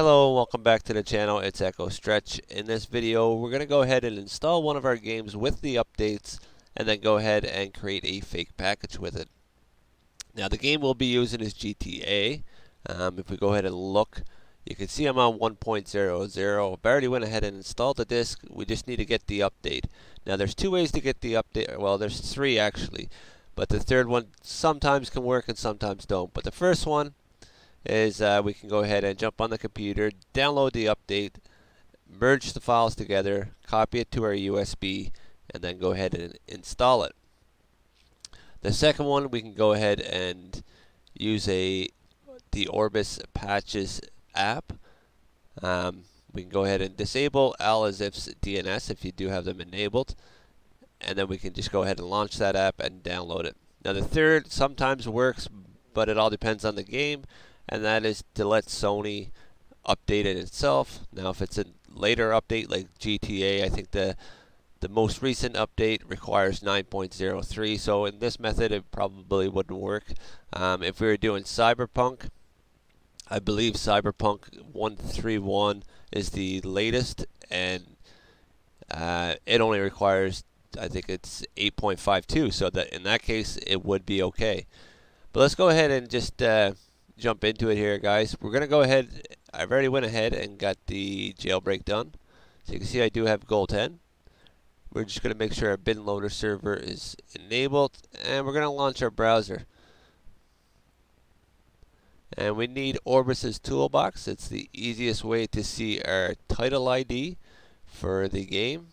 Hello and welcome back to the channel. It's Echo Stretch. In this video we're going to go ahead and install one of our games with the updates and then go ahead and create a fake package with it. Now the game we'll be using is GTA. If we go ahead and look, you can see I'm on 1.00. I've already went ahead and installed the disk. We just need to get the update. Now there's two ways to get the update. Well, there's three actually, but the third one sometimes can work and sometimes don't. But the first one is we can go ahead and jump on the computer, download the update, merge the files together, copy it to our USB, and then go ahead and install it. The second one, we can go ahead and use the orbis-pub app. We can go ahead and disable al-as-if's DNS if you do have them enabled, and then we can just go ahead and launch that app and download it. Now the third sometimes works, but it all depends on the game, and that is to let Sony update it itself. Now if it's a later update like GTA, I think the most recent update requires 9.03, so in this method it probably wouldn't work. If we were doing Cyberpunk, I believe Cyberpunk 131 is the latest, and it only requires, I think it's 8.52, so that in that case it would be okay. But let's go ahead and just jump into it here, guys. We're going to go ahead, I've already went ahead and got the jailbreak done. So you can see I do have goal 10. We're just going to make sure our bin loader server is enabled, and we're going to launch our browser. And we need Orbis's toolbox. It's the easiest way to see our title ID for the game.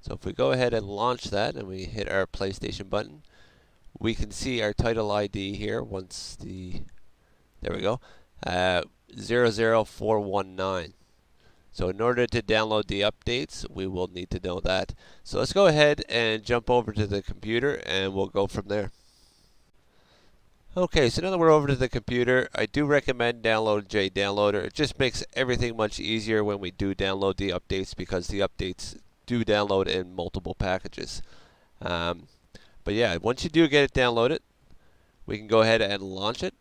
So if we go ahead and launch that and we hit our PlayStation button, we can see our title ID here once there we go, 00419. So in order to download the updates, we will need to know that. So let's go ahead and jump over to the computer and we'll go from there. Okay, so now that we're over to the computer, I do recommend download JDownloader. It just makes everything much easier when we do download the updates, because the updates do download in multiple packages. But yeah, once you do get it downloaded, we can go ahead and launch it.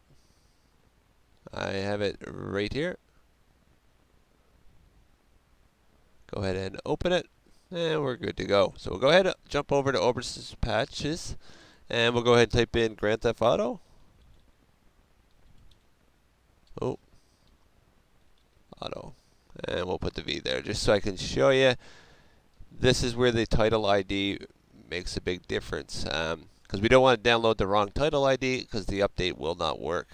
I have it right here. Go ahead and open it, and we're good to go. So we'll go ahead and jump over to Orbis's patches, and we'll go ahead and type in Grand Theft Auto. Auto. And we'll put the V there just so I can show you. This is where the title ID makes a big difference, because we don't want to download the wrong title ID because the update will not work.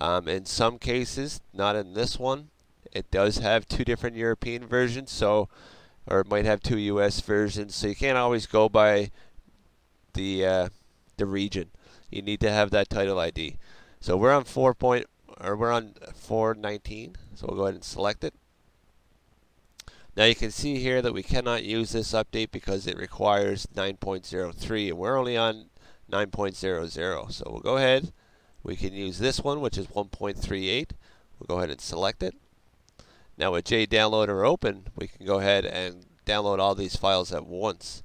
In some cases, not in this one, it does have two different European versions, or it might have two US versions, so you can't always go by the region. You need to have that title ID. So we're on 419, so we'll go ahead and select it. Now you can see here that we cannot use this update because it requires 9.03, and we're only on 9.00. So we'll go ahead. We can use this one, which is 1.38. We'll go ahead and select it. Now with JDownloader open, we can go ahead and download all these files at once.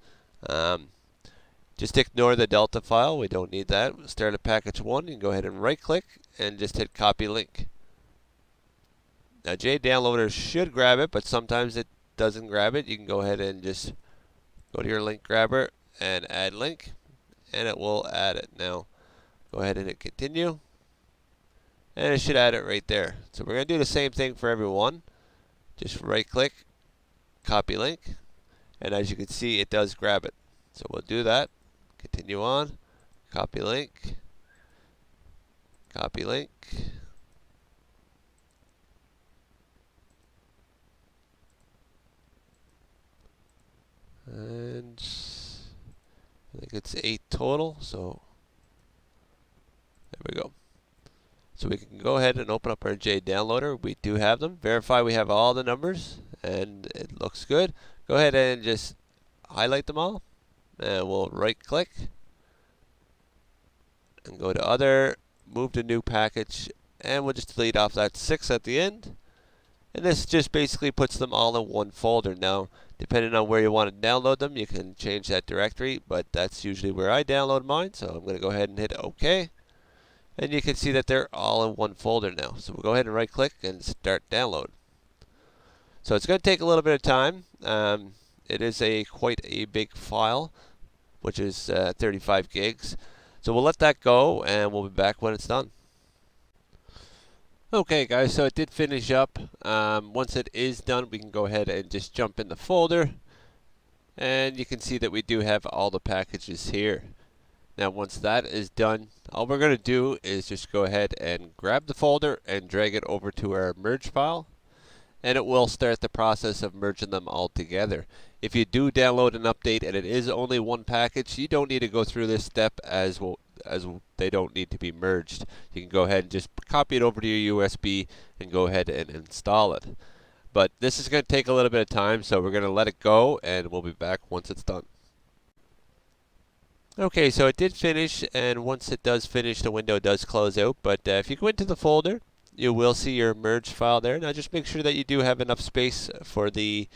Just ignore the Delta file. We don't need that. We'll start at package 1. You can go ahead and right click and just hit copy link. Now JDownloader should grab it, but sometimes it doesn't grab it. You can go ahead and just go to your link grabber and add link, and it will add it. Now go ahead and hit continue, and it should add it right there. So we're going to do the same thing for everyone. Just right click, copy link, and as you can see, it does grab it. So we'll do that. Continue on, copy link, copy link. And I think it's 8 total, so there we go. So we can go ahead and open up our JDownloader. We do have them. Verify we have all the numbers, and it looks good. Go ahead and just highlight them all, and we'll right click and go to other, move to new package, and we'll just delete off that 6 at the end. And this just basically puts them all in one folder. Now, depending on where you want to download them, you can change that directory, but that's usually where I download mine. So I'm going to go ahead and hit OK. And you can see that they're all in one folder now. So we'll go ahead and right click and start download. So it's going to take a little bit of time. It is quite a big file, which is 35 gigs. So we'll let that go, and we'll be back when it's done. Okay guys, so it did finish up. Once it is done, we can go ahead and just jump in the folder, and you can see that we do have all the packages here. Now once that is done, all we're going to do is just go ahead and grab the folder and drag it over to our merge file, and it will start the process of merging them all together. If you do download an update and it is only one package, you don't need to go through this step, as they don't need to be merged. You can go ahead and just copy it over to your USB and go ahead and install it. But this is going to take a little bit of time, so we're going to let it go, and we'll be back once it's done. Okay, so it did finish, and once it does finish, the window does close out. But if you go into the folder, you will see your merge file there. Now just make sure that you do have enough space for the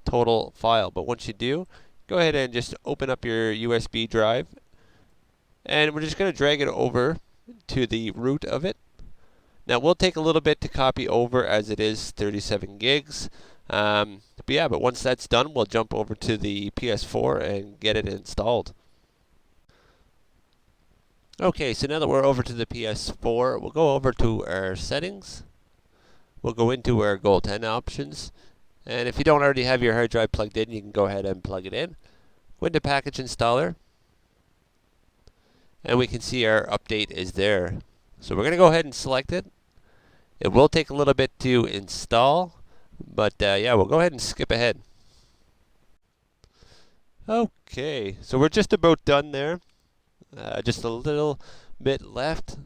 total file. But once you do, go ahead and just open up your USB drive, and we're just going to drag it over to the root of it. Now, we'll take a little bit to copy over, as it is 37 gigs. But once that's done, we'll jump over to the PS4 and get it installed. Okay, so now that we're over to the PS4, we'll go over to our settings. We'll go into our Goal 10 options. And if you don't already have your hard drive plugged in, you can go ahead and plug it in. Go into Package Installer, and we can see our update is there. So we're going to go ahead and select it. It will take a little bit to install, but yeah, we'll go ahead and skip ahead. Okay, so we're just about done there. Just a little bit left.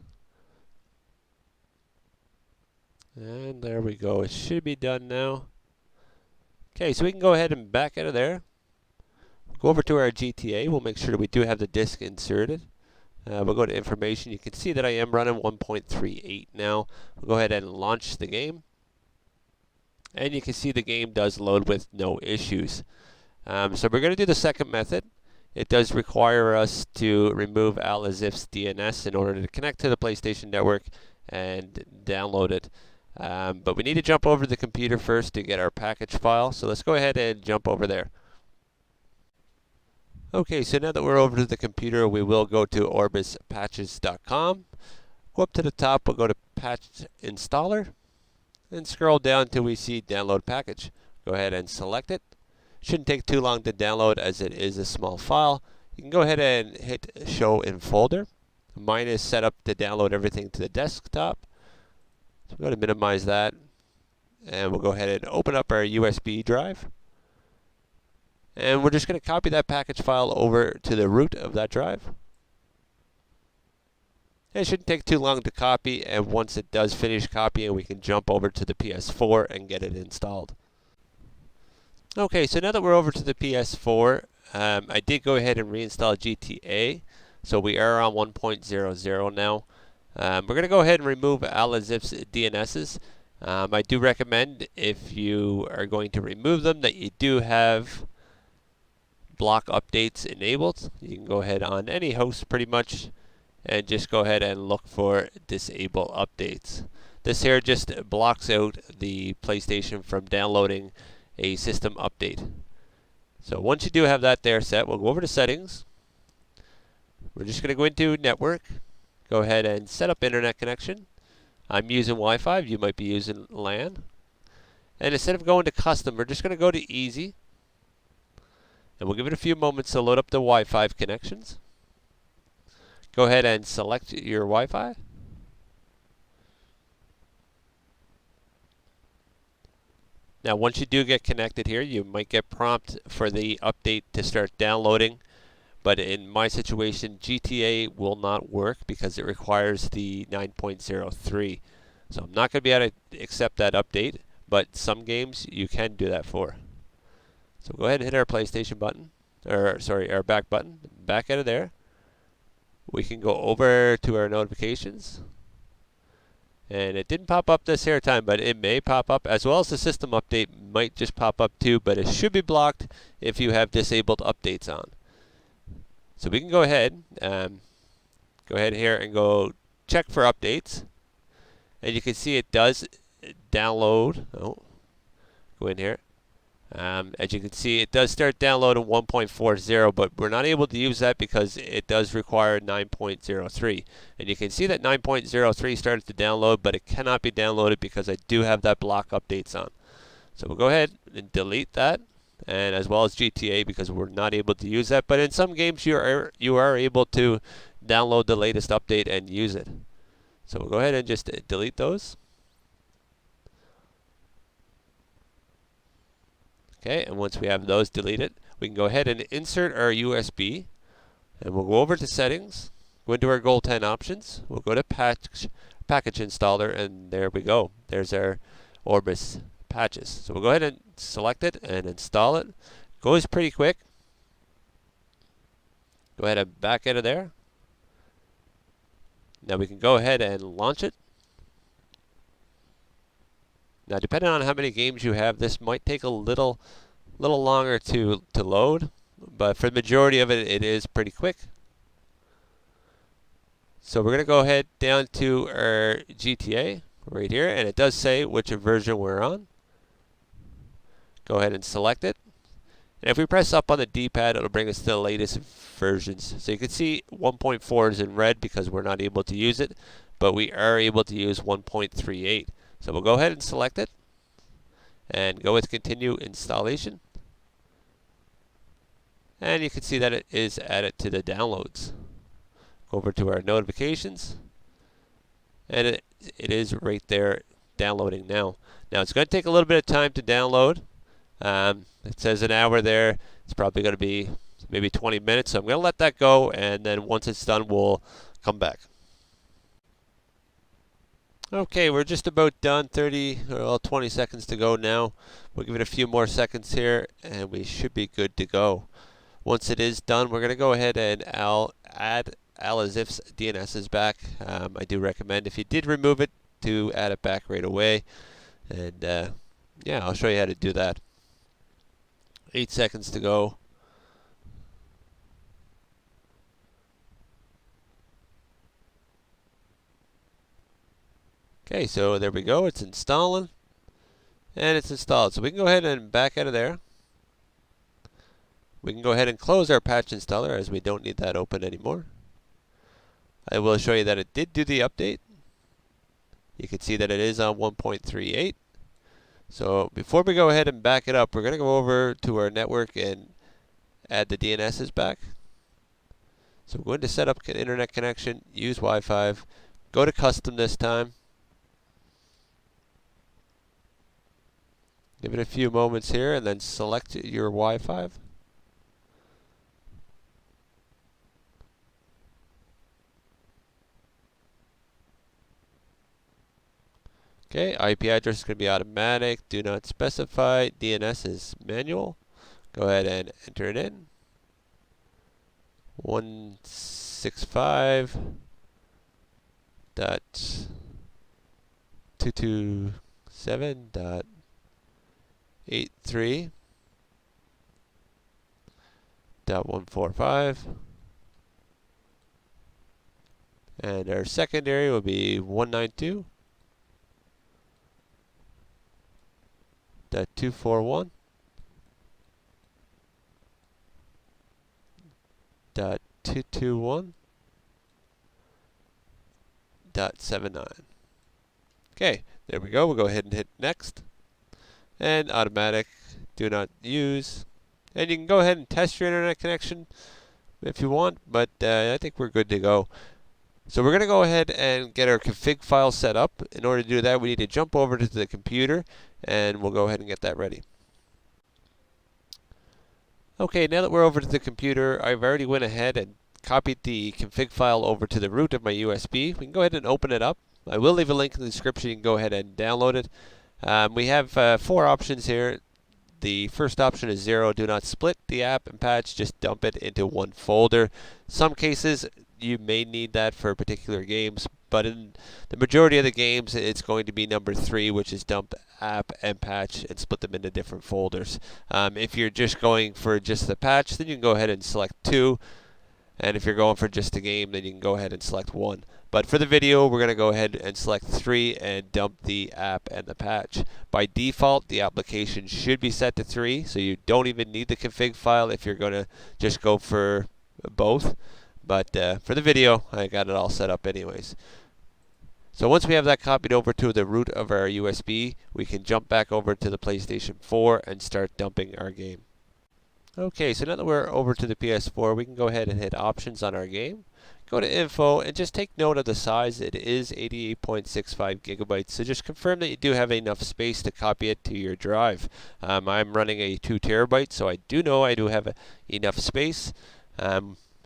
And there we go. It should be done now. Okay, so we can go ahead and back out of there. Go over to our GTA. We'll make sure that we do have the disk inserted. We'll go to information. You can see that I am running 1.38 now. We'll go ahead and launch the game. And you can see the game does load with no issues. So we're going to do the second method. It does require us to remove Al-Azif's DNS in order to connect to the PlayStation Network and download it. But we need to jump over to the computer first to get our package file. So let's go ahead and jump over there. Okay, so now that we're over to the computer, we will go to orbis-patches.com. Go up to the top, we'll go to Patch Installer, and scroll down till we see Download Package. Go ahead and select it. Shouldn't take too long to download, as it is a small file. You can go ahead and hit Show in Folder. Mine is set up to download everything to the desktop. So we're going to minimize that, and we'll go ahead and open up our USB drive. And we're just going to copy that package file over to the root of that drive. It shouldn't take too long to copy, and once it does finish copying, we can jump over to the PS4 and get it installed. Okay, so now that we're over to the PS4, I did go ahead and reinstall GTA. So we are on 1.00 now. We're going to go ahead and remove Al-Azif's DNSs. I do recommend, if you are going to remove them, that you do have block updates enabled. You can go ahead on any host pretty much and just go ahead and look for disable updates. This here just blocks out the PlayStation from downloading a system update. So once you do have that there set, we'll go over to settings. We're just going to go into network. Go ahead and set up internet connection. I'm using Wi-Fi. You might be using LAN. And instead of going to custom, we're just going to go to easy. And we'll give it a few moments to load up the Wi-Fi connections. Go ahead and select your Wi-Fi. Now, once you do get connected here, you might get prompt for the update to start downloading. But in my situation, GTA will not work because it requires the 9.03. So I'm not going to be able to accept that update, but some games you can do that for. So go ahead and hit our PlayStation button, or sorry, our back button, back out of there. We can go over to our notifications. And it didn't pop up this here time, but it may pop up, as well as the system update might just pop up too, but it should be blocked if you have disabled updates on. So we can go ahead here and go check for updates. And you can see it does download. Oh, Go in here. As you can see, it does start downloading 1.40, but we're not able to use that because it does require 9.03. And you can see that 9.03 started to download, but it cannot be downloaded because I do have that block updates on. So we'll go ahead and delete that, and as well as GTA, because we're not able to use that. But in some games you are able to download the latest update and use it. So we'll go ahead and just delete those. Okay, and once we have those deleted, we can go ahead and insert our USB, and we'll go over to settings, go into our Goal 10 options, we'll go to package installer, and there we go. There's our Orbis patches. So we'll go ahead and select it and install it. Goes pretty quick. Go ahead and back out of there. Now we can go ahead and launch it. Now, depending on how many games you have, this might take a little longer to load, but for the majority of it, it is pretty quick. So we're going to go ahead down to our GTA right here, and it does say which version we're on. Go ahead and select it. And if we press up on the D-pad, it'll bring us to the latest versions. So you can see 1.4 is in red because we're not able to use it, but we are able to use 1.38. So we'll go ahead and select it and go with continue installation. And you can see that it is added to the downloads. Go over to our notifications, and it is right there downloading now. Now it's going to take a little bit of time to download. It says an hour there. It's probably going to be maybe 20 minutes. So I'm going to let that go, and then once it's done, we'll come back. Okay, we're just about done. 20 seconds to go now. We'll give it a few more seconds here, and we should be good to go. Once it is done, we're going to go ahead and add al-as-if's DNSs back. I do recommend, if you did remove it, to add it back right away. And yeah, I'll show you how to do that. 8 seconds to go. Okay, so there we go. It's installing, and it's installed. So we can go ahead and back out of there. We can go ahead and close our patch installer, as we don't need that open anymore. I will show you that it did do the update. You can see that it is on 1.38. So before we go ahead and back it up, we're going to go over to our network and add the DNSs back. So we're going to set up internet connection, use Wi-Fi, go to custom this time. Give it a few moments here, and then select your Wi-Fi. Okay, IP address is going to be automatic. Do not specify. DNS is manual. Go ahead and enter it in. 165.227.83.145. And our secondary will be 192.241.221.79. Okay, there we go. We'll go ahead and hit next. And automatic, do not use. And you can go ahead and test your internet connection if you want, but I think we're good to go. So we're going to go ahead and get our config file set up. In order to do that, we need to jump over to the computer, and we'll go ahead and get that ready. Okay, now that we're over to the computer, I've already went ahead and copied the config file over to the root of my USB. We can go ahead and open it up. I will leave a link in the description. You can go ahead and download it. We have 4 options here. The first option is 0. Do not split the app and patch. Just dump it into one folder. Some cases, you may need that for particular games, but in the majority of the games, it's going to be number 3, which is dump app and patch, and split them into different folders. If you're just going for just the patch, then you can go ahead and select 2, And if you're going for just a game, then you can go ahead and select 1. But for the video, we're going to go ahead and select 3 and dump the app and the patch. By default, the application should be set to 3, so you don't even need the config file if you're going to just go for both. But for the video, I got it all set up anyways. So once we have that copied over to the root of our USB, we can jump back over to the PlayStation 4 and start dumping our game. Okay, so now that we're over to the PS4, we can go ahead and hit Options on our game. Go to Info, and just take note of the size. It is 88.65 gigabytes, so just confirm that you do have enough space to copy it to your drive. I'm running a 2 terabyte, so I do know I do have enough space.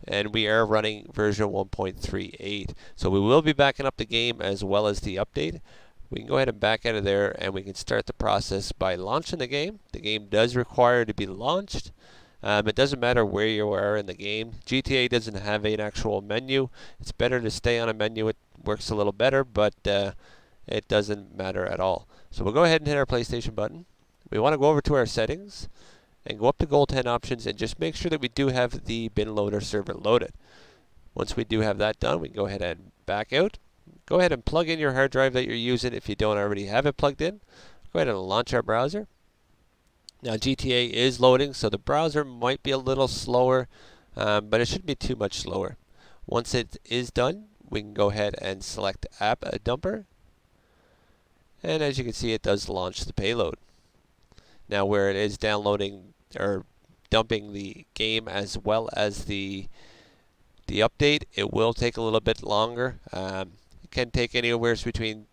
And we are running version 1.38. So we will be backing up the game as well as the update. We can go ahead and back out of there, and we can start the process by launching the game. The game does require to be launched. It doesn't matter where you are in the game. GTA doesn't have an actual menu. It's better to stay on a menu. It works a little better, but it doesn't matter at all. So we'll go ahead and hit our PlayStation button. We want to go over to our settings and go up to Goal 10 options and just make sure that we do have the bin loader server loaded. Once we do have that done, we can go ahead and back out. Go ahead and plug in your hard drive that you're using if you don't already have it plugged in. Go ahead and launch our browser. Now GTA is loading, so the browser might be a little slower, but it shouldn't be too much slower. Once it is done, we can go ahead and select App Dumper. And as you can see, it does launch the payload. Now where it is downloading or dumping the game as well as the update, it will take a little bit longer. It can take anywhere between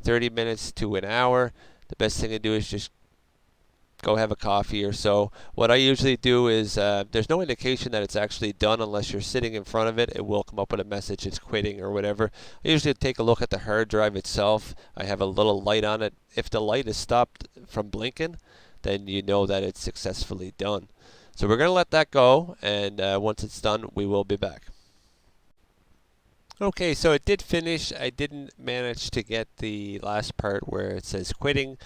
30 minutes to an hour. The best thing to do is just go have a coffee or so. What I usually do is there's no indication that it's actually done unless you're sitting in front of it. It will come up with a message it's quitting or whatever. I usually take a look at the hard drive itself. I have a little light on it. If the light is stopped from blinking, then you know that it's successfully done. So we're going to let that go, and once it's done, we will be back. Okay, so it did finish. I didn't manage to get the last part where it says quitting,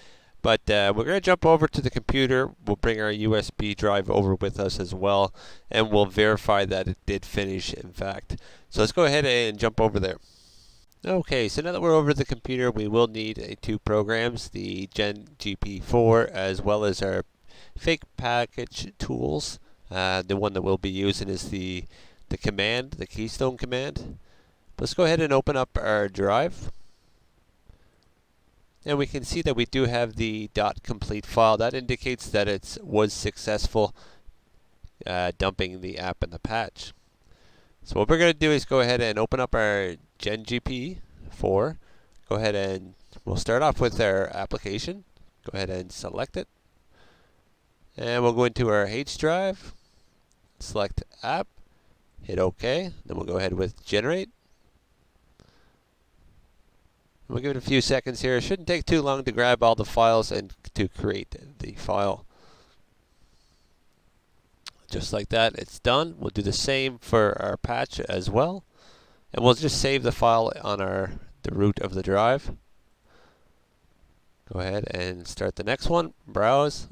but we're going to jump over to the computer. We'll bring our USB drive over with us as well, and we'll verify that it did finish, in fact. So let's go ahead and jump over there. Okay, so now that we're over the computer, we will need 2 programs, the GP4 as well as our Pkg Tools. The one that we'll be using is the command, the Keystone command. Let's go ahead and open up our drive. And we can see that we do have the .complete file. That indicates that it was successful dumping the app and the patch. So what we're going to do is go ahead and open up our GP4. Go ahead and we'll start off with our application. Go ahead and select it. And we'll go into our H drive, select app, hit OK. Then we'll go ahead with generate. We'll give it a few seconds here. It shouldn't take too long to grab all the files and to create the file. Just like that, it's done. We'll do the same for our patch as well. And we'll just save the file on the root of the drive. Go ahead and start the next one. Browse.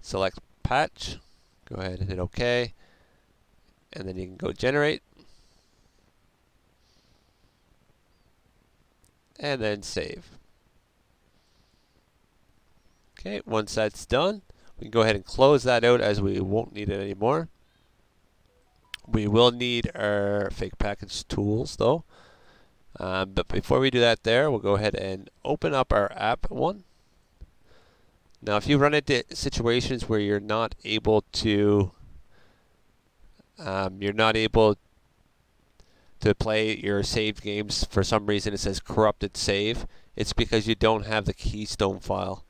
Select patch. Go ahead and hit OK. And then you can go generate. And then save. Okay, once that's done, we can go ahead and close that out as we won't need it anymore. We will need our Pkg Tools though. But before we do that we'll go ahead and open up our app one. Now if you run into situations where you're not able to play your saved games, for some reason it says corrupted save, it's because you don't have the Keystone file.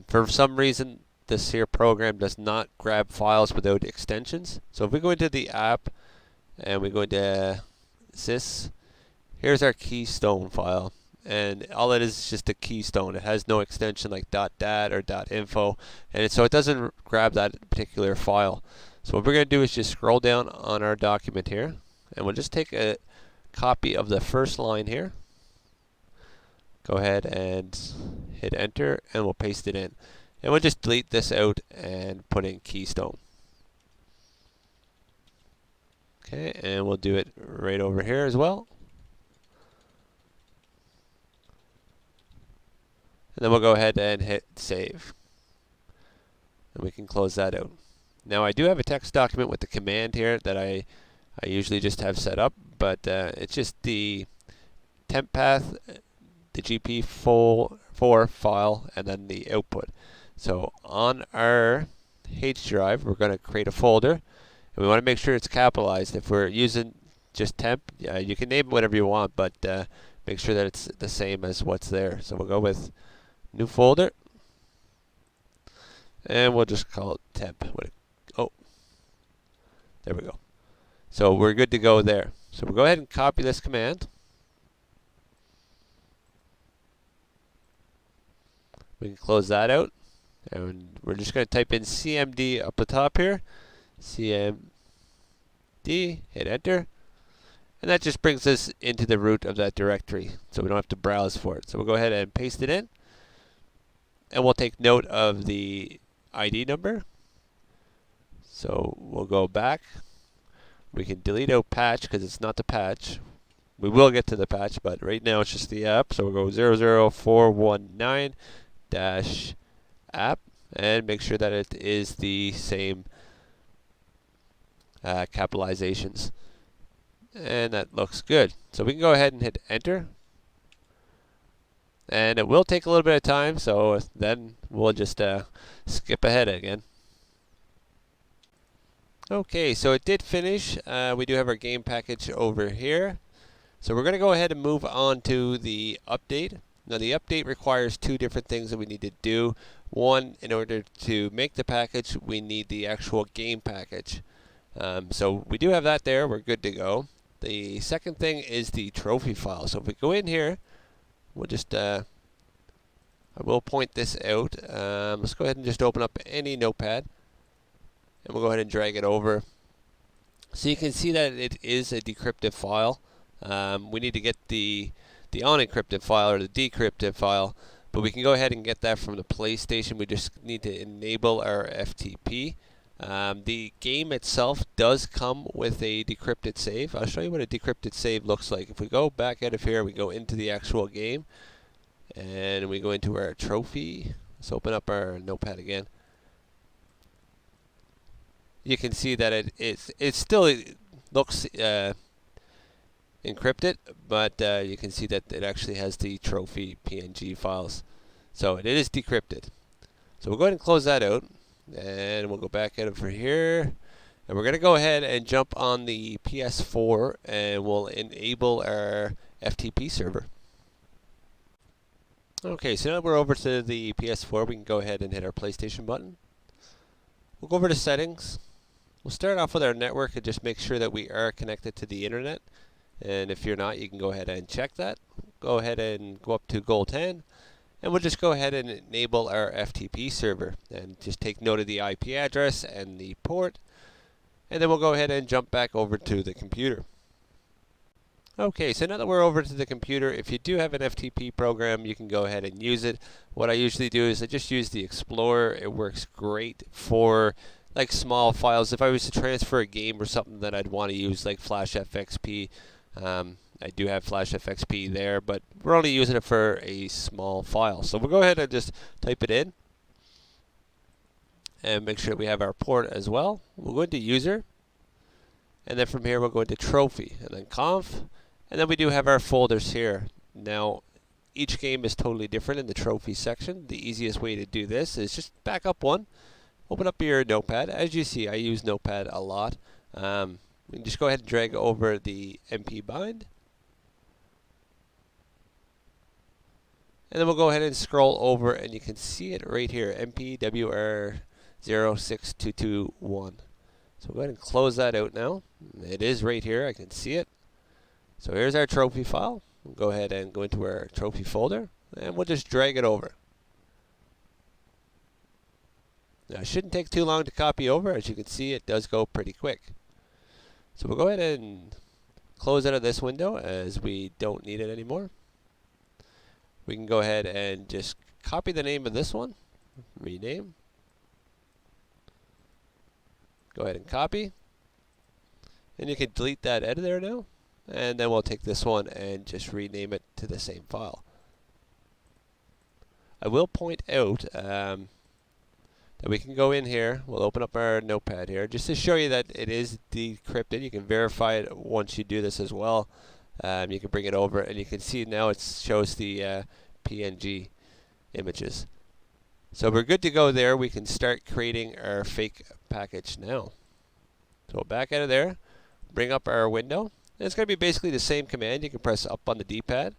For some reason this here program does not grab files without extensions. So if we go into the app and we go into sys, here's our Keystone file, and all it is just a keystone. It has no extension like .dat or .info, and so it doesn't grab that particular file. So what we're going to do is just scroll down on our document here, and we'll just take a copy of the first line here. Go ahead and hit enter, and we'll paste it in. And we'll just delete this out and put in Keystone. Okay, and we'll do it right over here as well. And then we'll go ahead and hit save. And we can close that out. Now I do have a text document with the command here that I usually just have set up, but it's just the temp path, the GP4 file, and then the output. So on our H drive, we're going to create a folder, and we want to make sure it's capitalized. If we're using just temp, you can name it whatever you want, but make sure that it's the same as what's there. So we'll go with new folder, and we'll just call it temp. Oh, there we go. So we're good to go there. So we'll go ahead and copy this command. We can close that out. And we're just going to type in CMD up the top here. CMD, hit enter. And that just brings us into the root of that directory. So we don't have to browse for it. So we'll go ahead and paste it in. And we'll take note of the ID number. So we'll go back. We can delete out patch because it's not the patch. We will get to the patch, but right now it's just the app. So we'll go 00419-app and make sure that it is the same capitalizations. And that looks good. So we can go ahead and hit enter. And it will take a little bit of time, so then we'll just skip ahead again. Okay, so it did finish. We do have our game package over here. So we're going to go ahead and move on to the update. Now the update requires two different things that we need to do. One, in order to make the package, we need the actual game package. So we do have that there. We're good to go. The second thing is the trophy file. So if we go in here, we'll just, I will point this out. Let's go ahead and just open up any notepad. And we'll go ahead and drag it over. So you can see that it is a decrypted file. We need to get the unencrypted file or the decrypted file, but we can go ahead and get that from the PlayStation. We just need to enable our FTP. The game itself does come with a decrypted save. I'll show you what a decrypted save looks like. If we go back out of here, we go into the actual game, and we go into our trophy. Let's open up our notepad again. You can see that it still looks encrypted, but you can see that it actually has the trophy PNG files. So it is decrypted. So we'll go ahead and close that out, and we'll go back out over here, and we're going to go ahead and jump on the PS4, and we'll enable our FTP server. Okay, so now we're over to the PS4. We can go ahead and hit our PlayStation button. We'll go over to settings. We'll start off with our network and just make sure that we are connected to the internet. And if you're not, you can go ahead and check that. Go ahead and go up to goal 10. And we'll just go ahead and enable our FTP server. And just take note of the IP address and the port. And then we'll go ahead and jump back over to the computer. Okay, so now that we're over to the computer, if you do have an FTP program, you can go ahead and use it. What I usually do is I just use the Explorer. It works great for like small files. If I was to transfer a game or something that I'd want to use, like Flash FXP, I do have Flash FXP there, but we're only using it for a small file. So we'll go ahead and just type it in and make sure we have our port as well. We'll go into user, and then from here we'll go into trophy, and then conf, and then we do have our folders here. Now each game is totally different in the trophy section. The easiest way to do this is just back up one. Open up your notepad. As you see, I use notepad a lot. We can just go ahead and drag over the MP bind. And then we'll go ahead and scroll over, and you can see it right here, MPWR06221. So we'll go ahead and close that out now. It is right here. I can see it. So here's our trophy file. We'll go ahead and go into our trophy folder, and we'll just drag it over. Now, it shouldn't take too long to copy over. As you can see, it does go pretty quick. So we'll go ahead and close out of this window as we don't need it anymore. We can go ahead and just copy the name of this one, rename. Go ahead and copy. And you can delete that editor now. And then we'll take this one and just rename it to the same file. I will point out that we can go in here. We'll open up our notepad here just to show you that it is decrypted. You can verify it once you do this as well. You can bring it over and you can see now it shows the PNG images. So we're good to go there. We can start creating our fake package now. So back out of there, bring up our window. And it's going to be basically the same command. You can press up on the D-pad.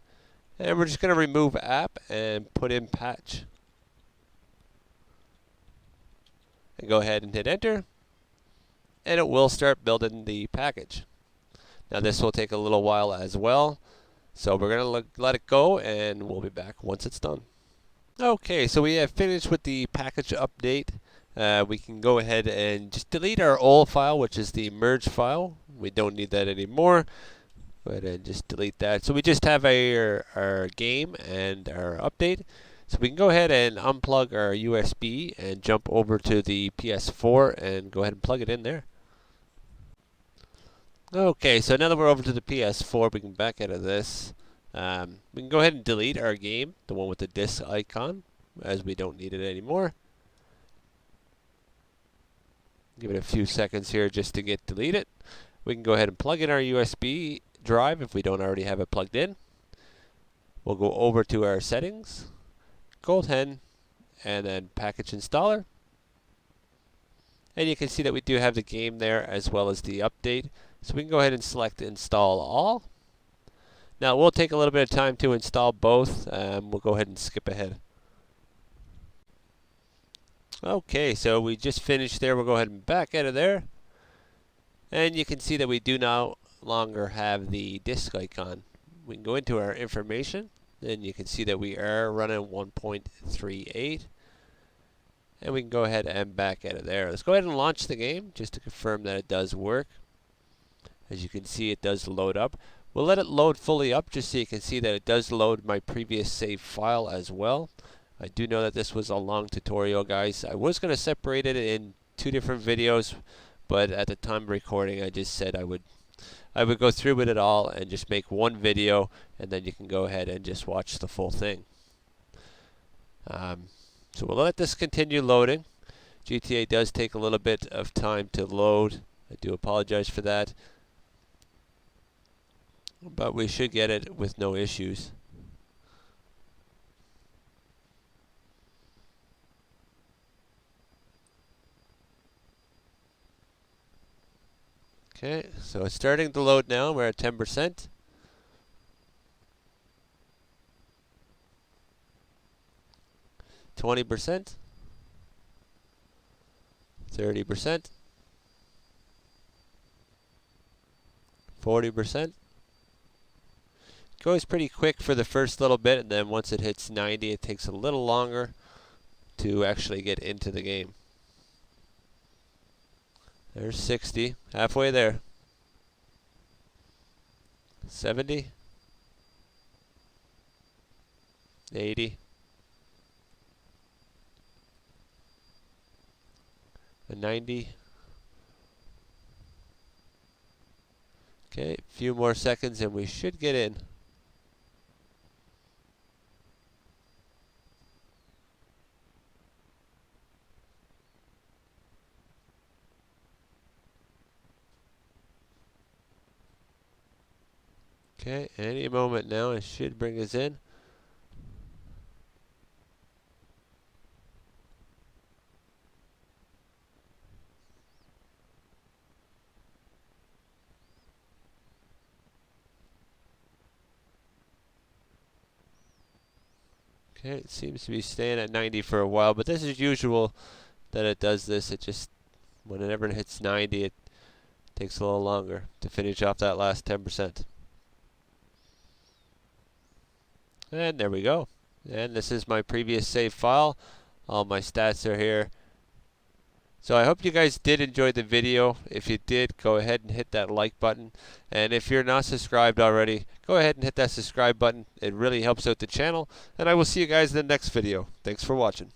And we're just going to remove app and put in patch. And go ahead and hit enter. And it will start building the package. Now this will take a little while as well. So we're going to let it go and we'll be back once it's done. Okay, so we have finished with the package update. We can go ahead and just delete our old file, which is the merge file. We don't need that anymore. Go ahead and just delete that. So we just have our game and our update. So we can go ahead and unplug our USB and jump over to the PS4 and go ahead and plug it in there. Okay, so now that we're over to the PS4, we can back out of this. We can go ahead and delete our game, the one with the disk icon, as we don't need it anymore. Give it a few seconds here just to get deleted. We can go ahead and plug in our USB drive if we don't already have it plugged in. We'll go over to our settings, Gold Hen, and then package installer. And you can see that we do have the game there as well as the update. So we can go ahead and select install all. Now it will take a little bit of time to install both. We'll go ahead and skip ahead. Okay, so we just finished there. We'll go ahead and back out of there. And you can see that we do no longer have the disk icon. We can go into our information. And you can see that we are running 1.38. And we can go ahead and back out of there. Let's go ahead and launch the game just to confirm that it does work. As you can see, it does load up. We'll let it load fully up just so you can see that it does load my previous save file as well. I do know that this was a long tutorial, guys. I was going to separate it in 2 different videos, but at the time of recording, I just said I would go through with it all and just make one video, and then you can go ahead and just watch the full thing. So we'll let this continue loading. GTA does take a little bit of time to load. I do apologize for that. But we should get it with no issues. Okay, so it's starting to load now. We're at 10%. %, 30%, 40%. Goes pretty quick for the first little bit, and then once it hits 90, it takes a little longer to actually get into the game. There's 60, halfway there. 70, 80, and 90. Okay, a few more seconds and we should get in. Okay, any moment now it should bring us in. Okay, it seems to be staying at 90 for a while, but this is usual that it does this. It just, whenever it hits 90, it takes a little longer to finish off that last 10%. And there we go. And this is my previous save file. All my stats are here. So I hope you guys did enjoy the video. If you did, go ahead and hit that like button. And if you're not subscribed already, go ahead and hit that subscribe button. It really helps out the channel. And I will see you guys in the next video. Thanks for watching.